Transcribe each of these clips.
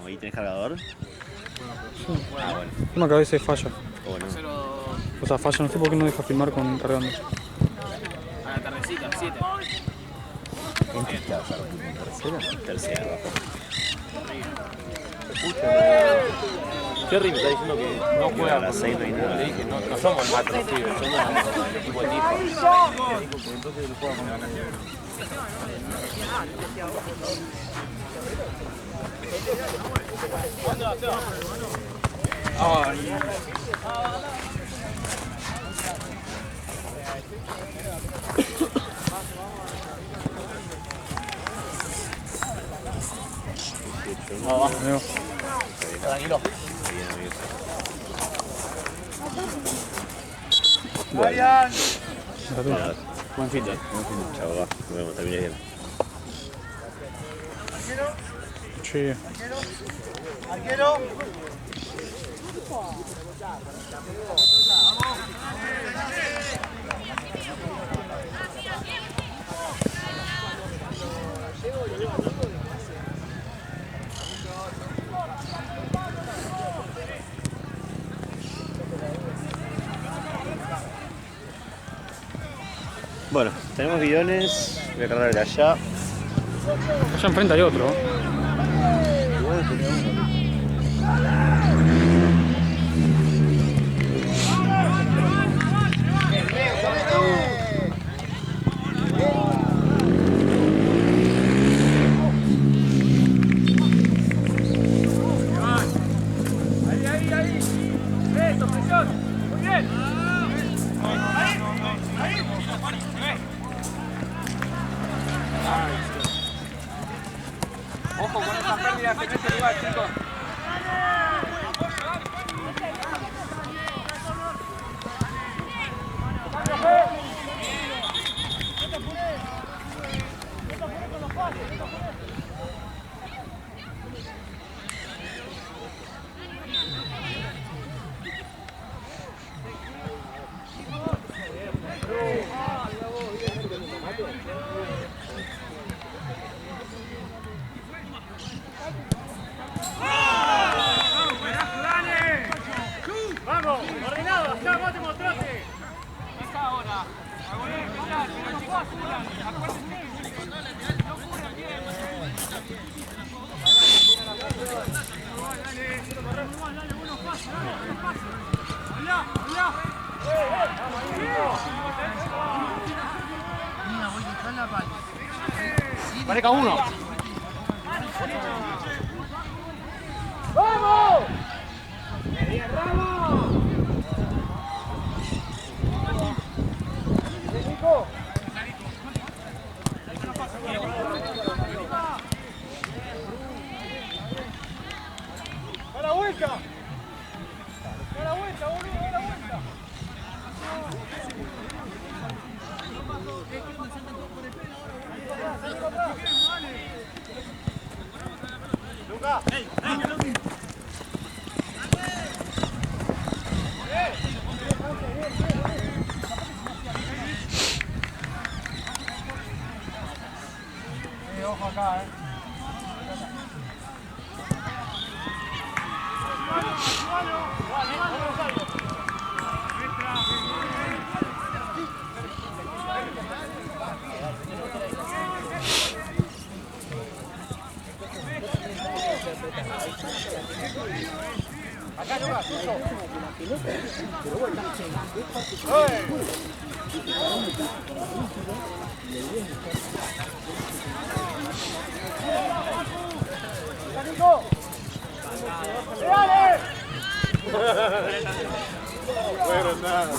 ¿Ahí tenés cargador? Sí. Ah, bueno. Uno que a veces falla. O no. O sea, falla, no sé por qué no deja filmar con cargando. A la tardecita, 7. ¿En qué estás ahora? ¿Tercera? Tercera, abajo. Jerry me está diciendo que no juega a las 6, no hay nada. Le dije, no somos el Matro Fever, somos el equipo de Tifa. Entonces lo juega con ganas de... Amigo. Tranquilo. Bien, amigos. Marian. Nada. Buen fin de. Chao, va. Nos vemos, termine bien. Sí. Arquero. Bueno, tenemos guiones. Voy a cargar de allá. Allá enfrente hay otro. Igual tenía uno. Ahí. Eso, presión. Muy bien. Ahí. Ojo con esa pérdida que mete el rival, chicos. Vamos, ordenado, allá, vos te mostraste. Esa ahora. No puedo apurar. No ocurre bien. Dale, unos pasos, unos pasos. Allá. Mira, voy a dejar la pala. Pareca uno. ¡Vamos! ¡Ramos! Nico. ¡A la vuelta! ¡A la vuelta, boludo! ¡A la vuelta! ¡Luca! Ojo acá, Acá, Lucas, pero bueno. ¡Nico! ¡Dale! Bueno, nada.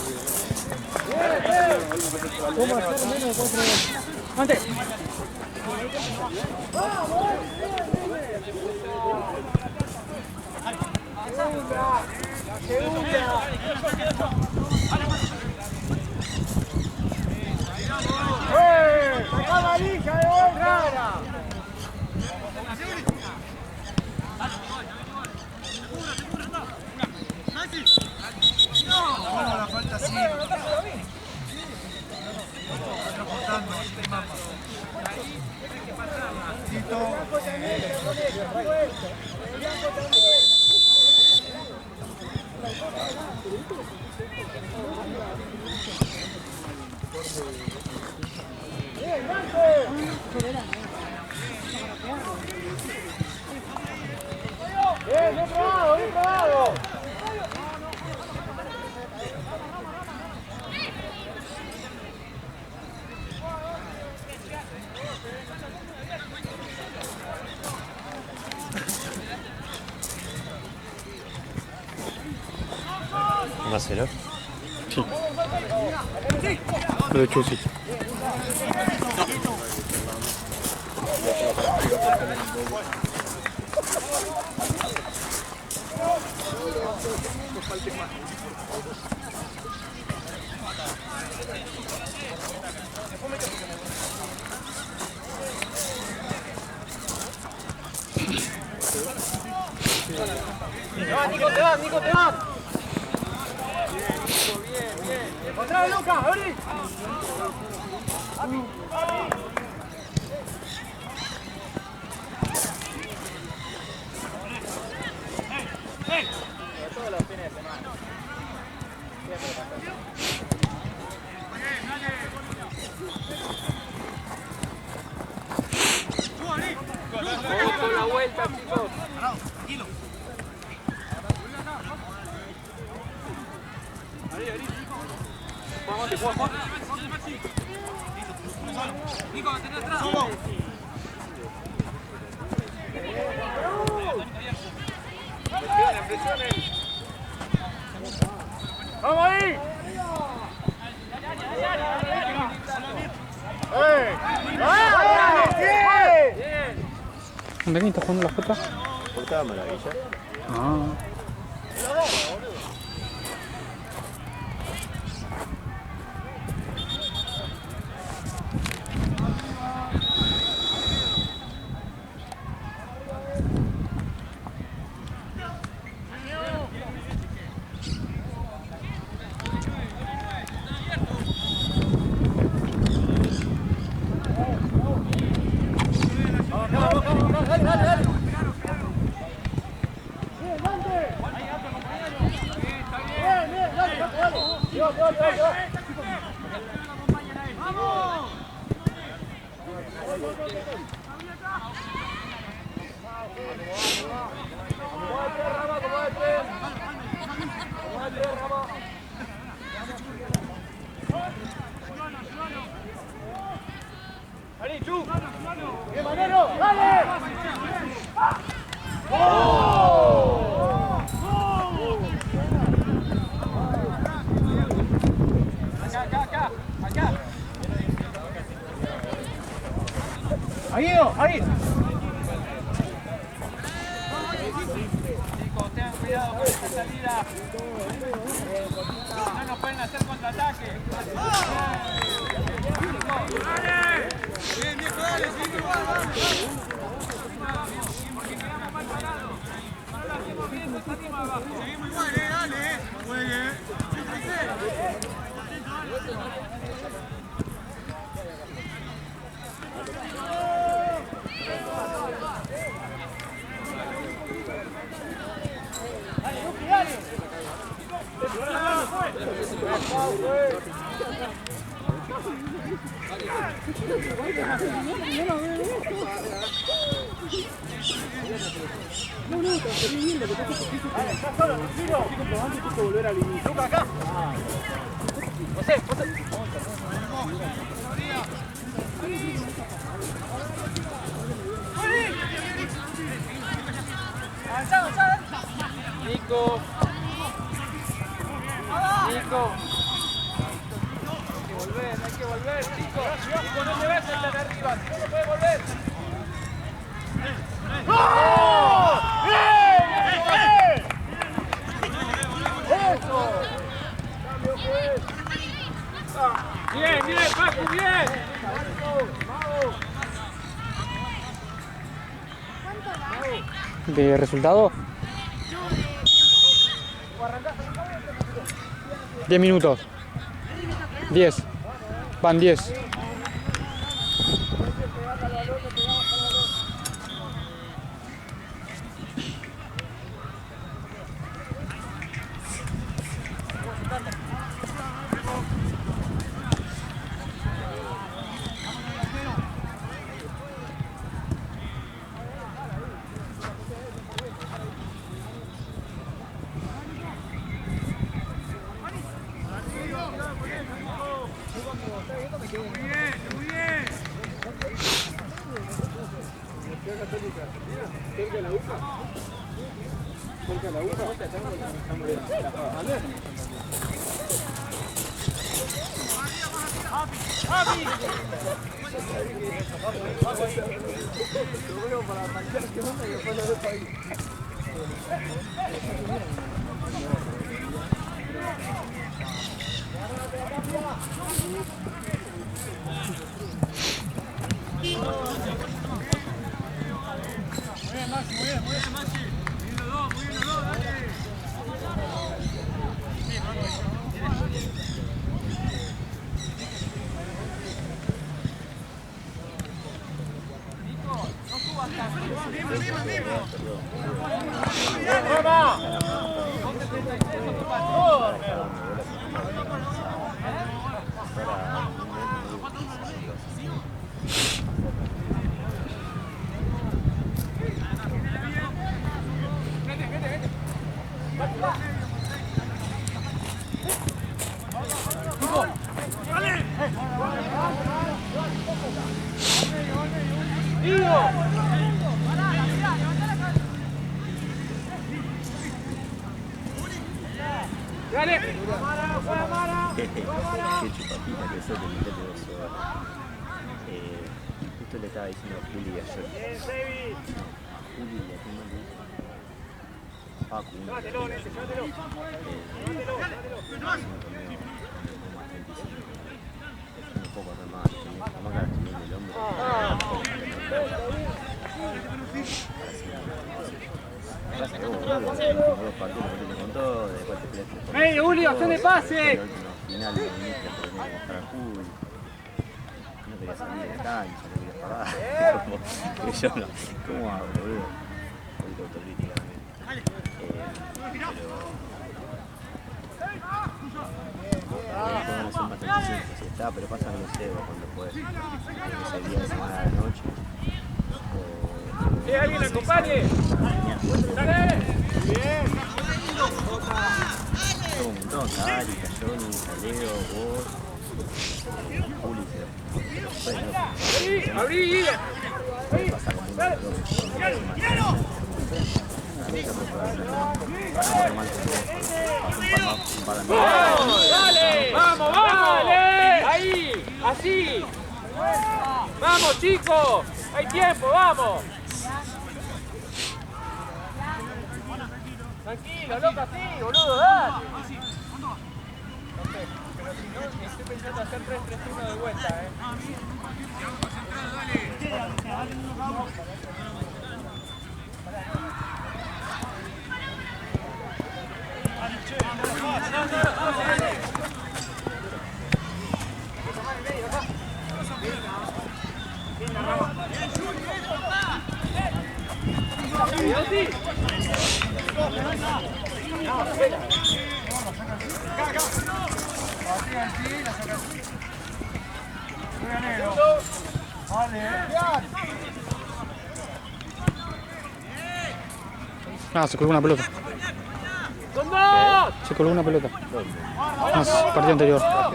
¿Cómo hacer menos 4? ¡Antes! La segunda. ¡Sacá valija de otra! Bueno, la falta sí. Está aportando el mapa. Tito. 2-0. Sí. Lo de Chusi. Nico, te vas, Nico, te vas. Otra vez, Lucas, abrí. Todos los fines de semana. Con la vuelta, chicos. Nico, tenés atrás. Presionen. ¡Vamos ahí! ¿Dónde está jugando la Jota? Portada maravilla. Ah. ¡Bien, Manero! ¡Dale! Acá. Ahí. Chicos, tengan cuidado con esta salida. No nos pueden hacer contraataque. Bien, dale, seguimos igual, porque quedamos mal parados. Ahora hacemos bien, nos salimos abajo. Seguimos igual, dale, juegue. Nico. Hay que volver, Nico. Nico, no te ves el de arriba, si no, no puede volver. ¡Oh! ¡Bien! ¡Eso! ¡Cambio, pues! Bien, Pacu, bien. ¿De resultado? 10 minutos. 10. Van 10. Qué chupapita que sos de mitad de 2 horas. Justo le estaba diciendo a Juli ayer. Juli, ¿a quién más le dice? Paco, uno. Un poco más, capaz que la estoy viendo el hombro. ¡Ey, Juli, acción de pase! Final de ministro porque tenía que mostrar a Juli. No quería salir de cancha, no quería pagar. Yo no. ¿Cómo hago, boludo? Hoy de autocrítica también. Pero son más tranquilos, si está, pero pasa no sé vos cuando podés. Ese día de semana de la noche. ¡Que alguien acompañe! ¡Dale! ¡Bien! Un montón, Dari, Cayoni, Caleo, vos, Juli, pero ¡Abrí! pasa como una ¡Dale! ¡Vamos, vamos! ¡Ahí! ¡Así! ¡Vamos, chicos! ¡Hay tiempo, vamos! Tranquilo, loco, así, boludo, dale. Pero si no, estoy pensando hacer 3-3-1 de vuelta, Ah, se colgó una pelota. ¡Con dos! Se colgó una pelota. Ah, partido anterior. Ah,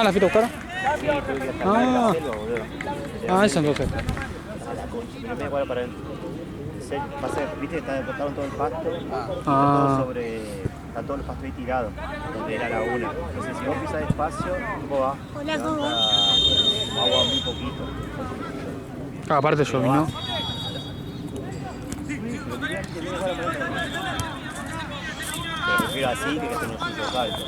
¿la fuiste a buscar? Ah, esa entonces. Pero me igual para pasa, viste que estaban todo el pasto, Ah. está todo el pasto ahí tirado, donde era la una. Entonces si vos pisas despacio, ¿cómo va? Hola, ¿cómo va? Agua muy poquito. Ah, aparte llovinó. Pero prefiero así que esto no es un salto.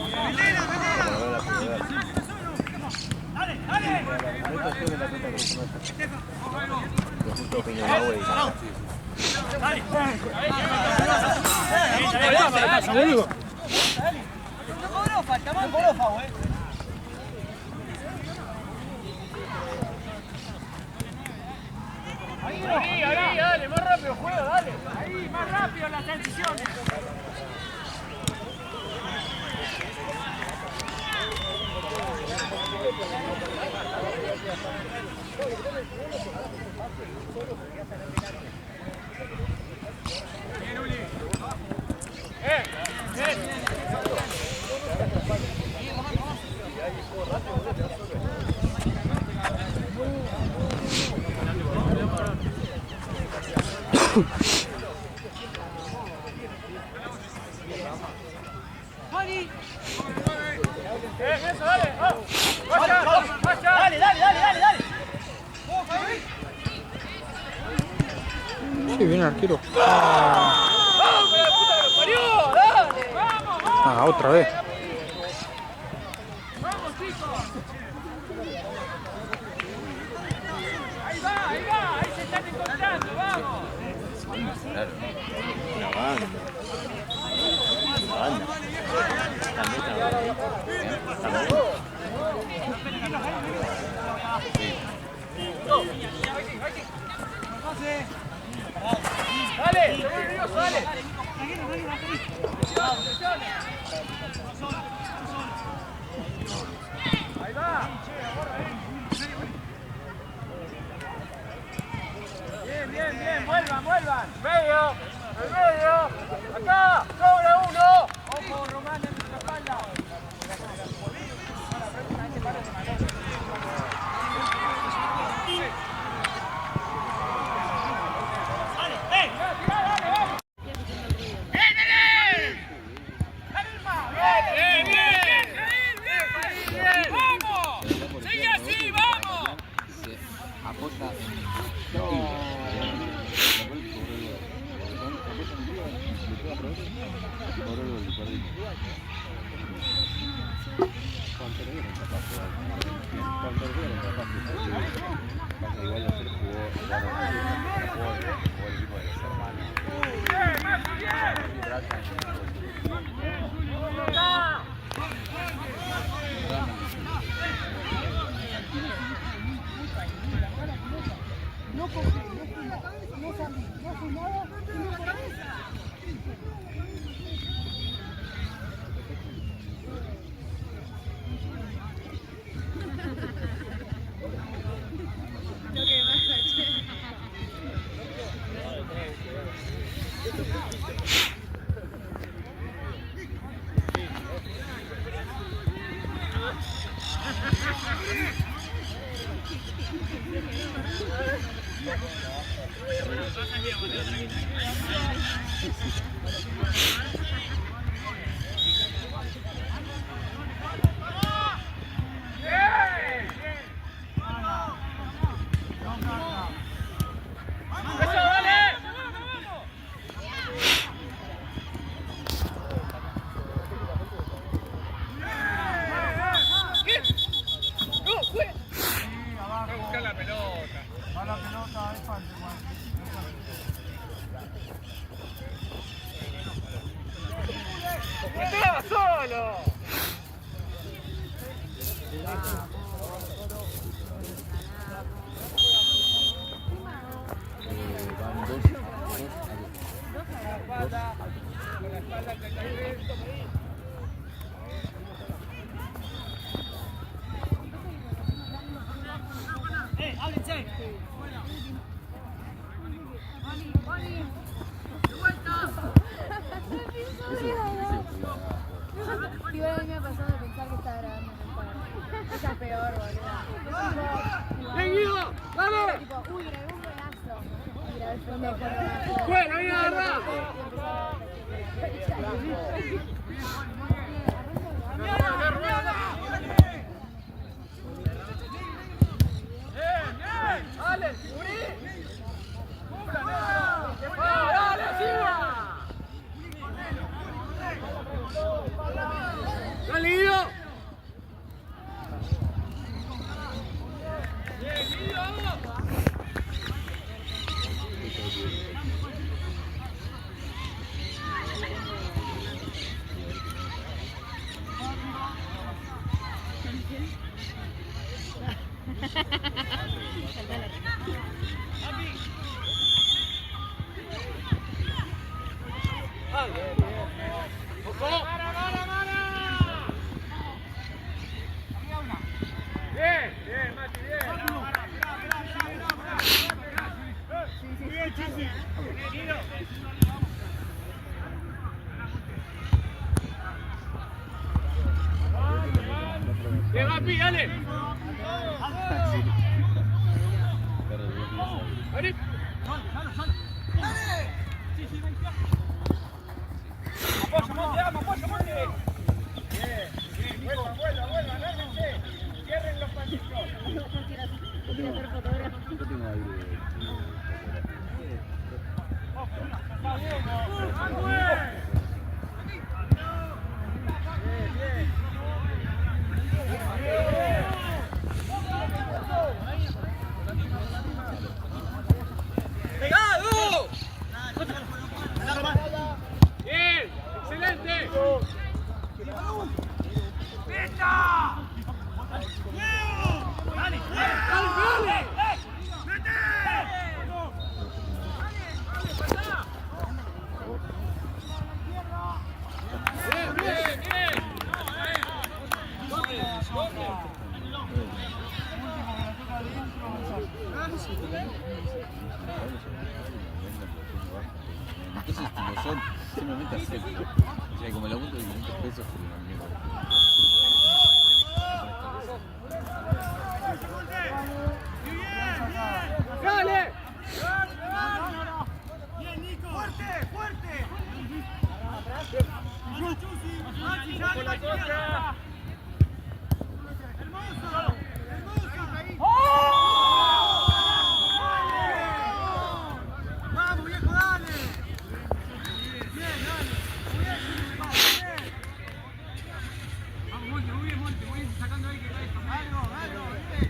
Ahí, dale, más rápido, juega, dale. Ahí, más rápido las transiciones. Eso, dale. Vaya. Dale. Sí, viene el arquero. ¡Vamos, la puta que lo parió! ¡Dale! ¡Vamos! Ah, otra vez. ¡Vamos, chicos! Ahí va, ahí se están encontrando, vamos. Claro. Una banda. También. Dale, se vuelve nervioso, dale. Ahí va. Bien, vuelvan. Medio. Acá, sobra uno. Ojo, Román, en nuestra espalda. ¡Estaba solo! Igual a mí me ha pasado de pensar que está grabando en el cuadro. Esa es peor, boludo. ¡Seguido! ¡Dale! Tipo, uy, grabé un golazo. Y grabé el fondo de ¡Bueno, bien agarrado! ¡Dale, Uri! ¡Dale, Silva! ¡Dale, Guido! ¡Bien, Guido! Bien, Mati, bien. Bien, Chisi. Bien, Mapi, dale. Vení. Apoya, Monte. Bien, vuelva. tengo aire. ¡Pegado! ¡Bien! ¡Excelente! ¡Venga! ¡Dale! ¡Dale! ¡Mete! ¡Bien, bien, bien! Entonces, como son simplemente acepto. O sea, como el aumento de 500 pesos, ¡Dale! Bien, Nico. Fuerte, fuerte. ¡Con la contra! Hermoso. Hermoso. Vamos, viejo, dale. Bien, dale. Bien. Vamos, Monte, voy sacando ahí que está esto. Algo, bien.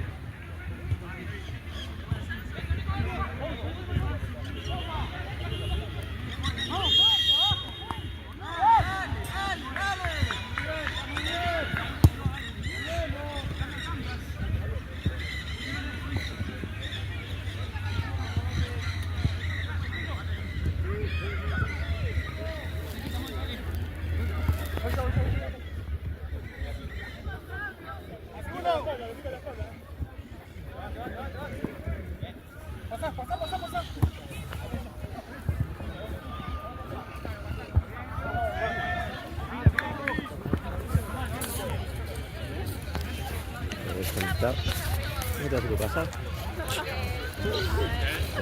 ¿Qué te hace pasar?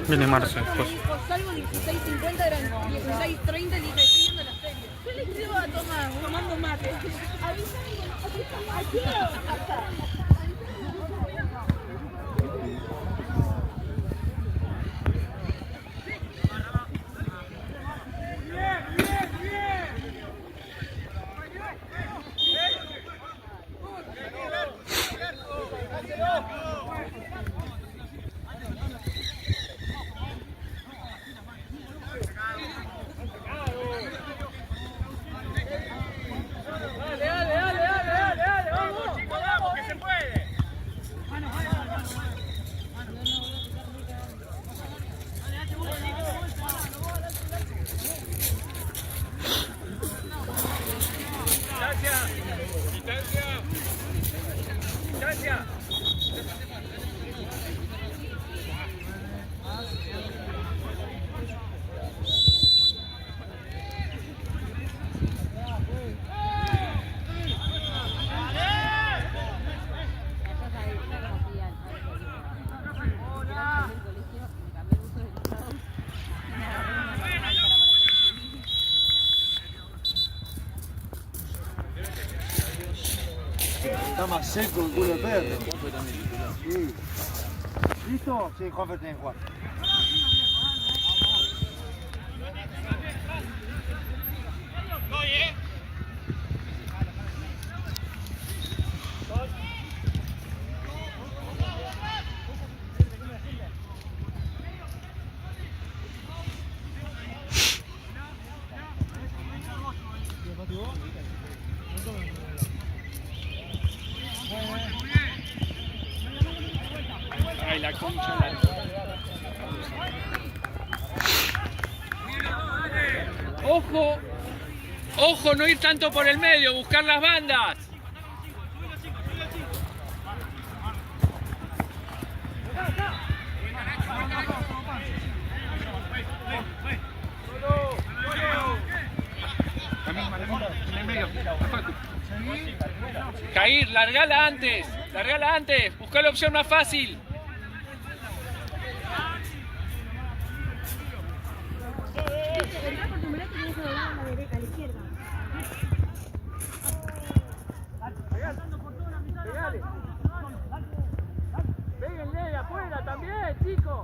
Viene Marce, pues. Por salvo 16.50 eran 16.30 y dije, estoy viendo la serie. Yo le escribo a Tomás, tomando mate. Dale, vamos, chicos, vamos, que se puede. Distancia. Está más seco el culo de perro. Sí. ¿Listo? Sí, Juanfer tiene que jugar. Ay, la concha. Ojo, ojo, no ir tanto por el medio, buscar las bandas. Jair, largala antes, busca la opción más fácil. Entrá por tu muleta y tienes que doblar a la derecha, a la izquierda. Péguenle de afuera también, chicos.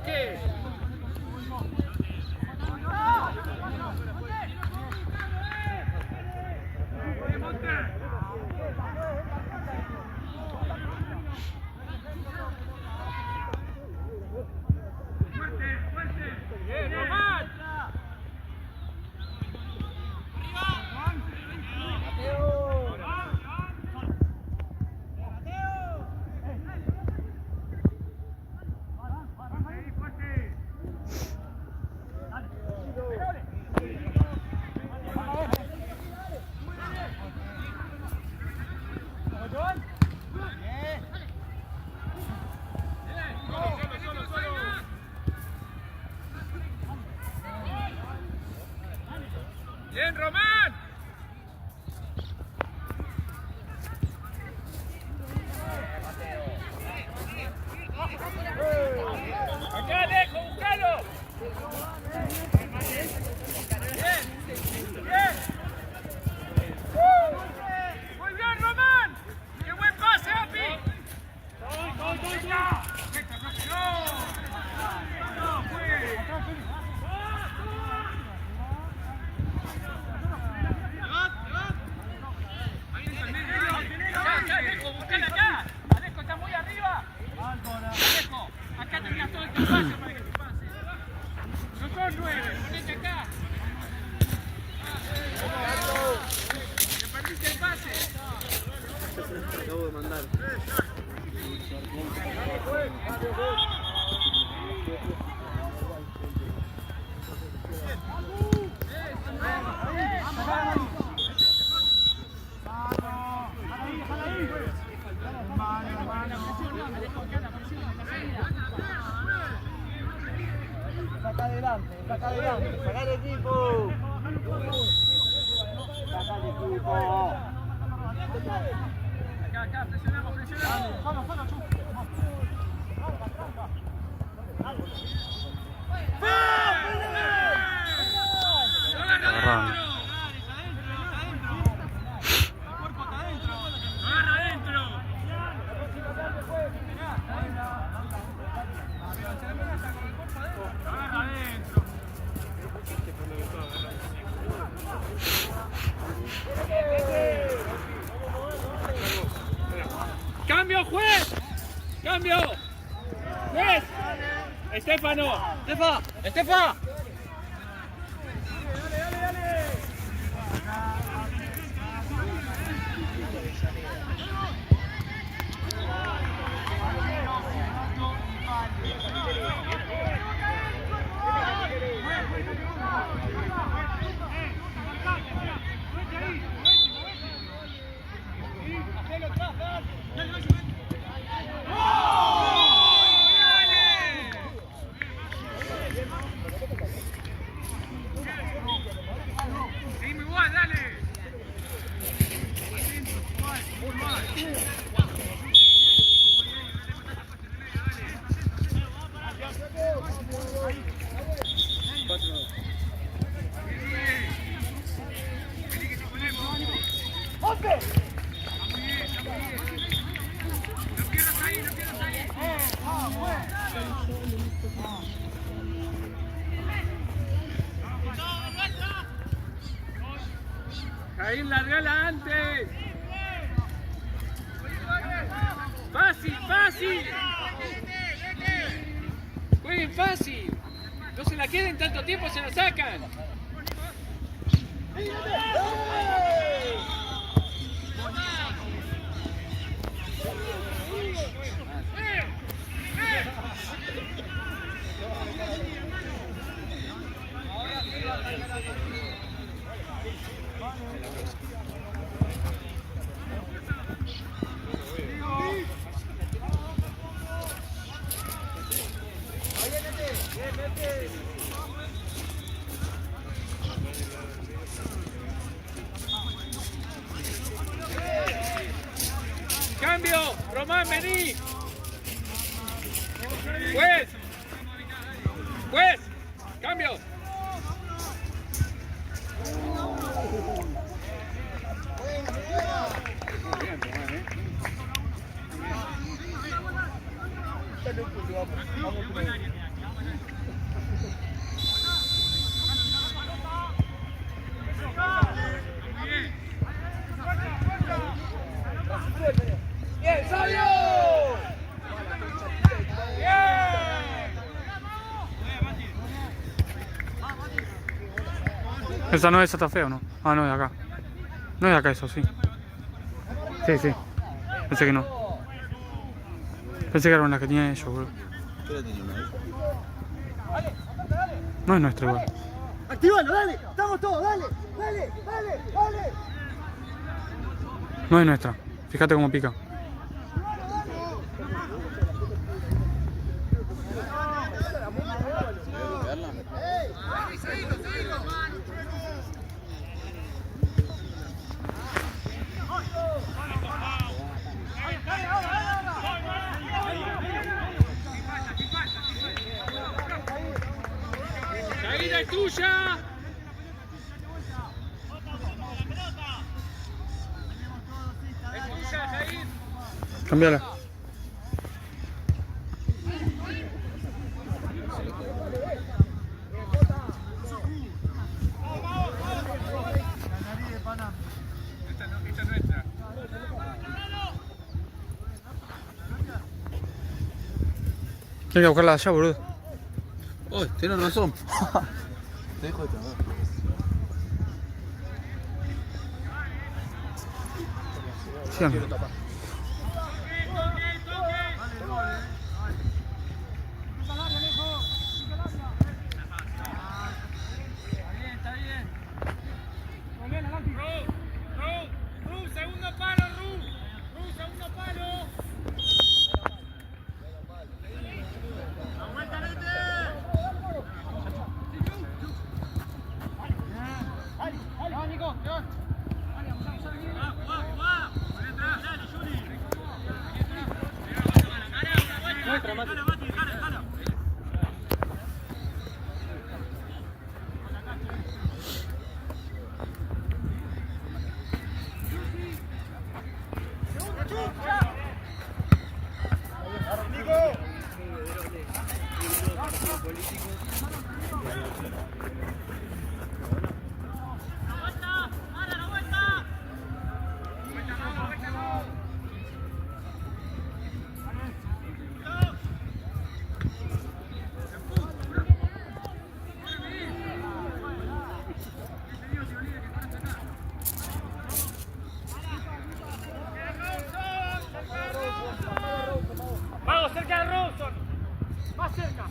toque. Bien, Román. Bien, Román. Acá, Alejo, buscalo. Bien, bien. Muy bien, Román. Qué buen pase, Api. Buscala acá. Alejo está muy arriba. Alejo, acá tenías todo el espacio para que te pase. No son 9, ponete acá. ¿Te perdiste el pase? Acabo de mandar. Saca adelante, saca el equipo. Saca el equipo. Acá, presionamos. Agarraron. Agarra adentro. Agarra adentro. ¡Cambio, juez! ¡Cambio! ¡Juez! ¡Estefano! ¡Estefa! Seguimos igual, dale. Ahí largala antes. Fácil. Jueguen fácil. No se la queden tanto tiempo, se la sacan. Cambio, Román, vení. Juez, cambio. Esa no, esa está fea, ¿o no? Ah, no, es de acá. No es de acá eso, sí. Sí, sí. Pensé que no. Pensé que era una que tenía ellos, boludo. ¿Qué la tenía una vez? No es nuestra igual. Activalo, dale. Estamos todos, dale. Dale, dale, dale. No es nuestra. Fíjate cómo pica. ¡Caída es tuya! ¡Es tuya, Jair! Cambiala. Esta es nuestra. Tienes que buscarla allá, boludo. Uy, tienes razón. Te dejo esta, Sí, amigo. Está bien. Ru, segundo palo, Ru, segundo palo. Vamos, cerca de Rawson. Más cerca.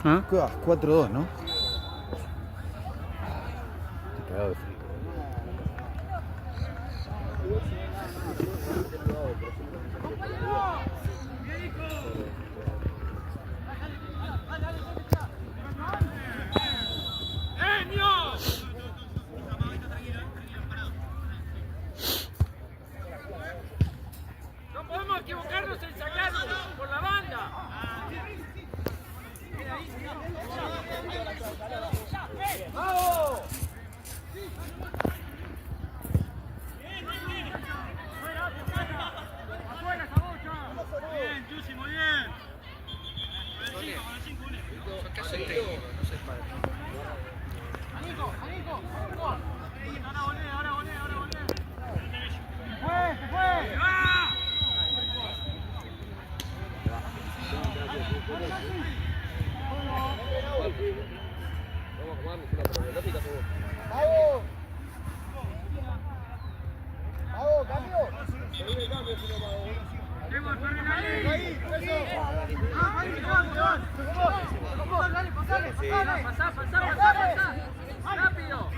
¿Ah? 4-2, ¿no? Te cagado de frío. No podemos equivocarnos en sacarlo por la banda. ¡Vamos! ¡Afuera, Cabocha! Bien, Yusi, muy bien. Anico, ahora volé, ahora volé. ¡Se fue! ¡Va! ¡Vamos! ¡Vamos, cambio! ¡Tengo el Fernández! ¡Ahí, eso! ¡Pasá! ¡Rápido!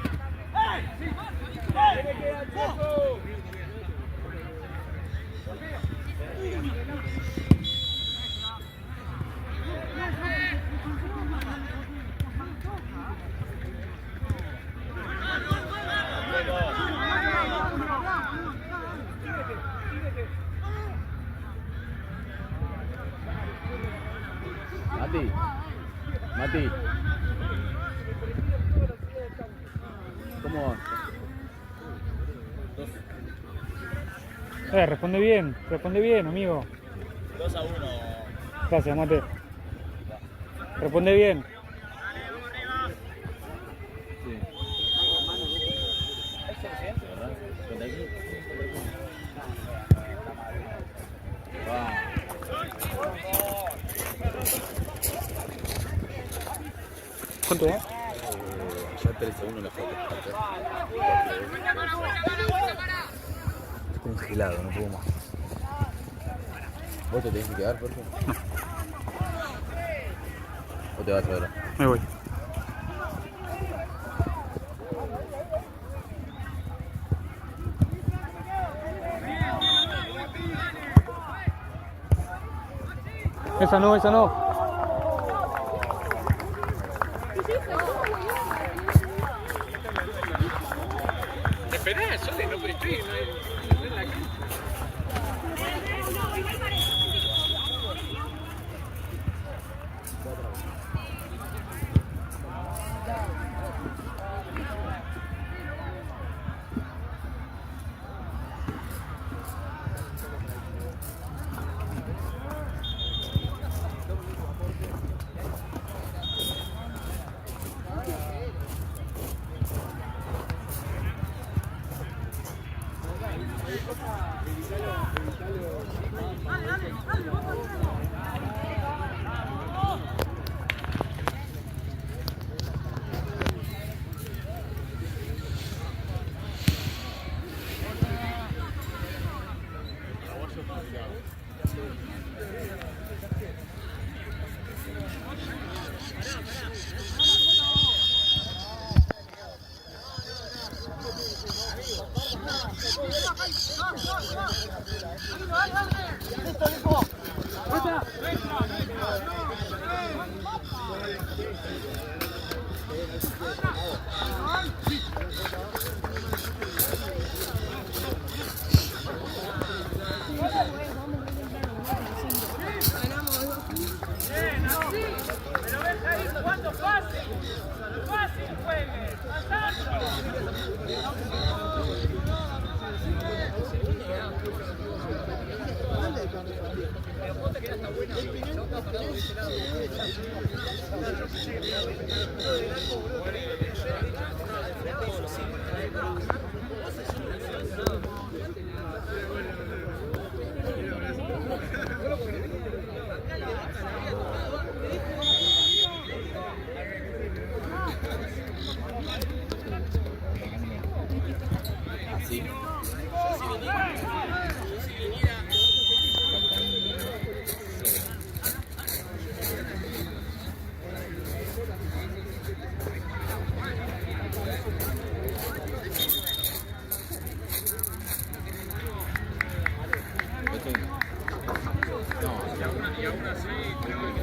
Mati, Mati. ¿Cómo vas? Responde bien, amigo. 2-1. Gracias, Mate. Responde bien. Sí. ¿Verdad? ¿Cuenta aquí? ¿Cuánto va? Ya 3-1 la foto. Estoy congelado, no puedo más. ¿Vos te tenés que quedar, Jorge? No. ¿O te vas ahora? Me voy. Esa no. Esperá, yo no estoy en la cancha. Pero ves ahí jugando fácil juegue, y aún así creo que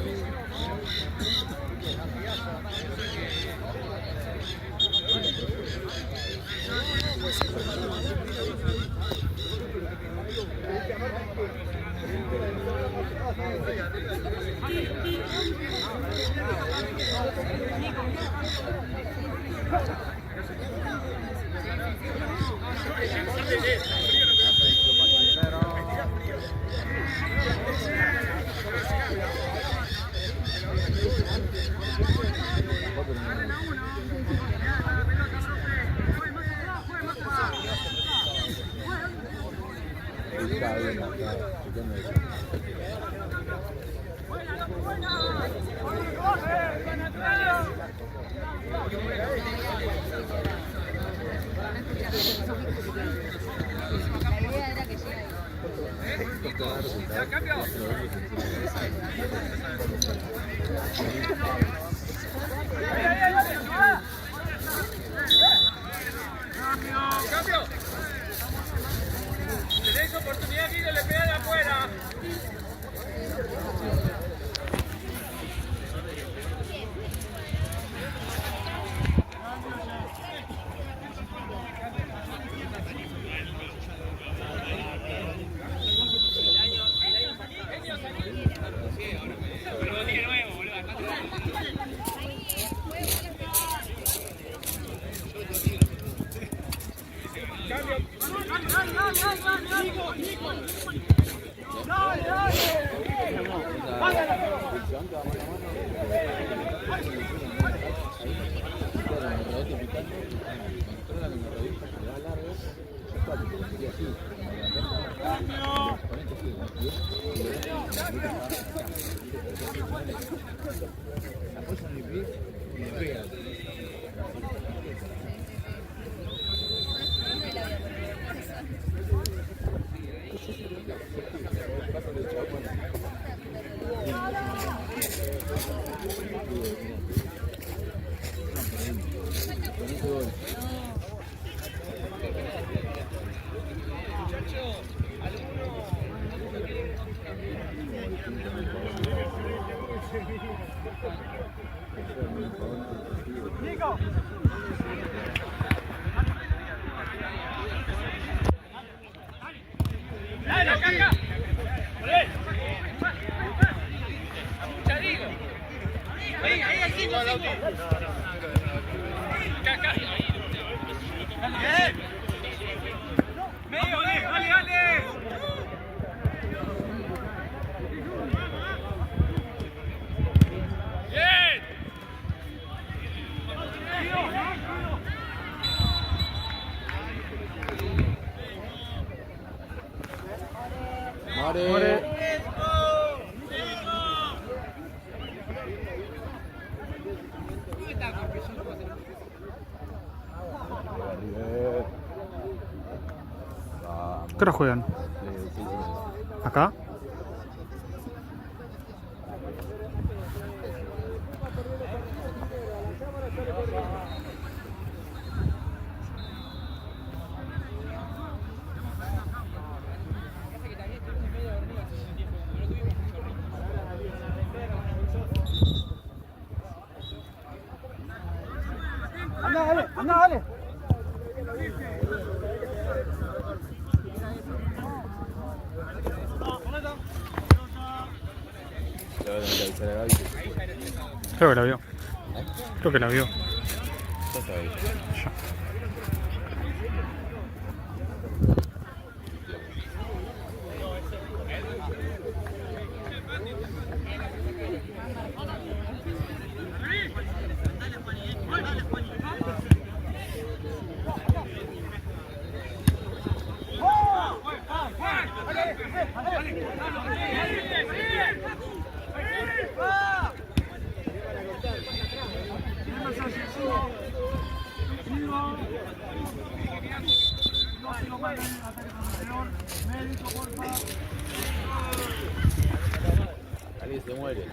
¡Cambio! Tenéis oportunidad aquí de le pegar de afuera. Pero tiene nuevo, boludo. Dale, acá. Ya digo. Ahí, al 5. Acá. Bien. Medio, dale. Bien. ¿Qué hora juegan? ¿Acá? Anda, dale. Creo que la vio. Creo que la vio. Ya. Alguien se muere.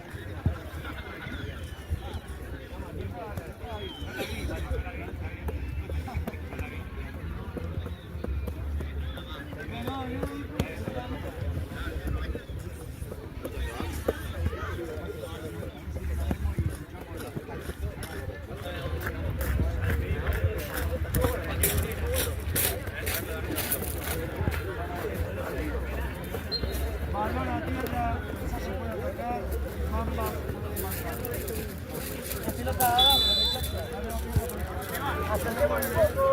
Balón a tierra, quizás se puede atacar. Mamba puede marcar. La pelota de abajo, ascendemos un poco.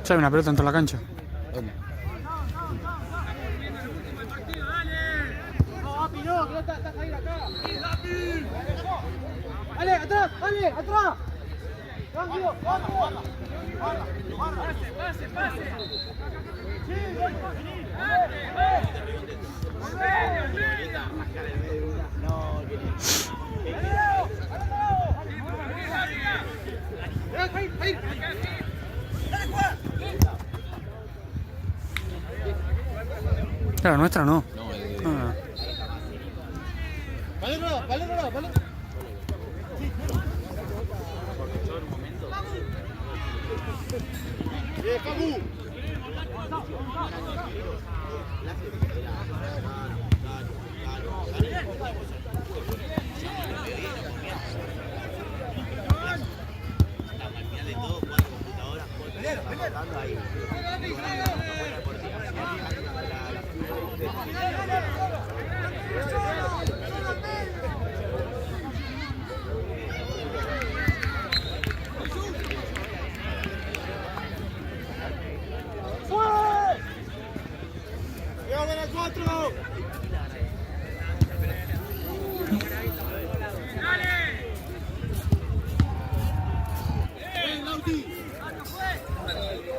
Ya hay una pelota dentro de la cancha. No, que no está ahí acá. ¡Ale, atrás! ¡Ale, atrás! ¡Cambio! ¡Vamos! Pase. ¡Sí, vení! La nuestra no. No, Ah. Vale. Facu.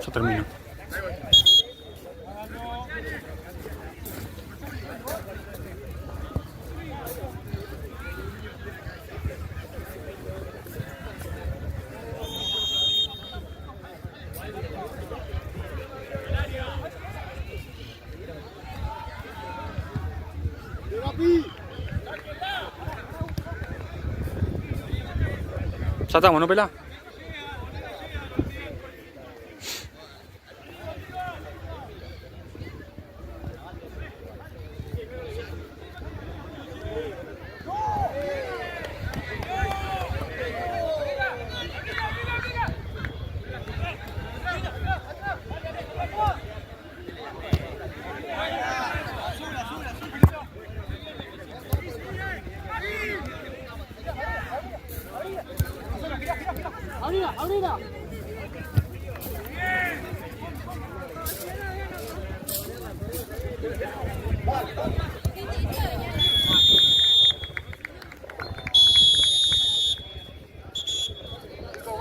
Ya termino. Ya estamos, ¿no, Pelá? Abrila.